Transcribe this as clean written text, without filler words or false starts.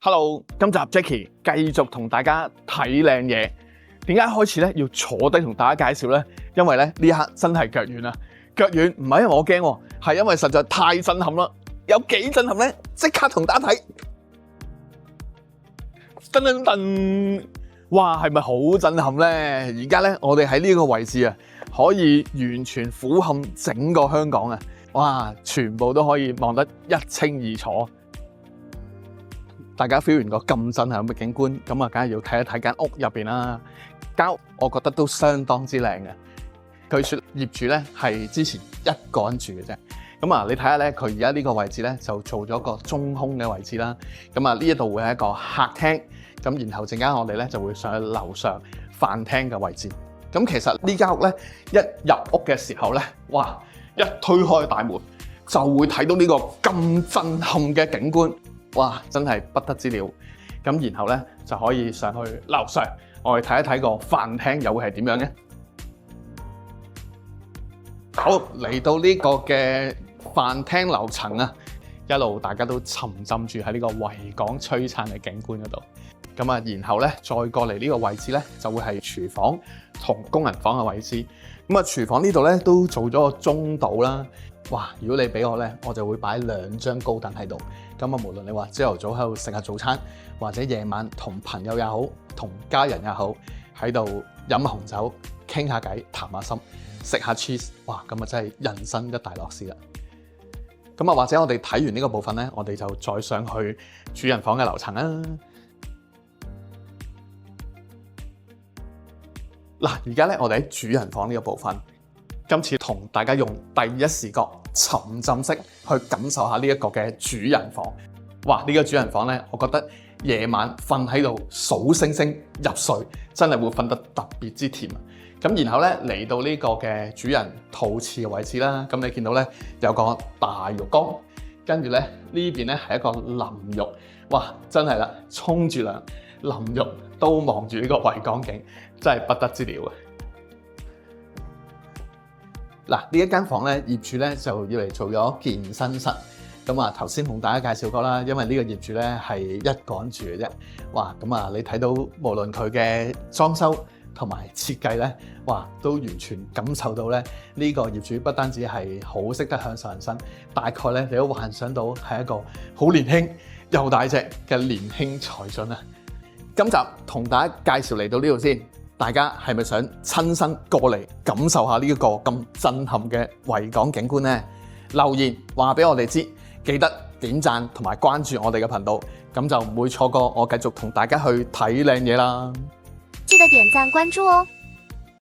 Hello， 今集 Jackie 繼續同大家睇靚嘢。點解開始咧要坐低同大家介紹咧？因為咧呢一刻真係腳軟啦，腳軟唔係因為我驚，係因為實在太震撼啦。有幾震撼咧？即刻同大家睇。噔噔噔，哇，係咪好震撼咧？而家咧我哋喺呢個位置啊，可以完全俯瞰整個香港啊！哇，全部都可以望得一清二楚。大家 feel 完個咁震撼嘅景觀，咁啊，梗係要睇一睇間屋入邊啦。間屋我覺得都相當之靚嘅。據說業主咧係之前一個人住嘅啫。咁啊，你睇下咧，佢而家呢個位置咧就做咗個中空嘅位置啦。咁啊，呢一度會係一個客廳。咁然後陣間我哋咧就會上去樓上飯廳嘅位置。咁其實呢間屋咧一入屋嘅時候咧，哇！一推開大門就會睇到呢個咁震撼嘅景觀。哇！真係不得之了。咁然後咧就可以上去樓上，我哋睇一睇個飯廳又會係點樣嘅。好，嚟到呢個嘅飯廳樓層啊，一路大家都沉浸住喺呢個維港璀璨嘅景觀嗰度。咁啊，然後咧再過嚟呢個位置咧，就會係廚房同工人房嘅位置。咁啊，廚房呢度咧都做咗個中島啦。哇！如果你俾我咧，我就會擺2張高凳喺度。咁啊，無論你話朝頭早喺度食下早餐，或者夜晚同朋友也好，同家人也好，喺度飲紅酒、傾下偈、談下心、食下 cheese， 哇！咁啊真係人生一大樂事啦。咁啊，或者我哋睇完呢個部分咧，我哋就再上去主人房嘅樓層啦。嗱，而家咧我哋喺主人房呢個部分，今次同大家用第一視角沉浸式去感受下呢一個嘅主人房。哇！呢個主人房咧，我覺得夜晚瞓喺度數星星入睡，真係會瞓得特別之甜。咁然後咧嚟到呢個嘅主人肚臍嘅位置啦，咁你見到咧有個大浴缸，跟住咧呢邊咧係一個淋浴。哇！真係啦，沖住涼淋浴都望住呢個維港景，真係不得之了啊！嗱，呢一間房咧，業主咧就要嚟做咗健身室。咁啊，頭先同大家介紹過啦，因為呢個業主咧係一個人住嘅啫。哇！咁啊，你睇到無論佢嘅裝修同埋設計咧，哇，都完全感受到咧呢個業主不單止係好識得享受人生，大概咧你都幻想到係一個好年輕又大隻嘅年輕才俊啊！今集同大家介紹嚟到呢度先。大家係咪想親身過嚟感受下呢一個咁震撼嘅維港景觀呢？留言話俾我哋知，記得點讚同埋關注我哋嘅頻道，咁就唔會錯過我繼續同大家去睇靚嘢啦。記得點讚關注哦。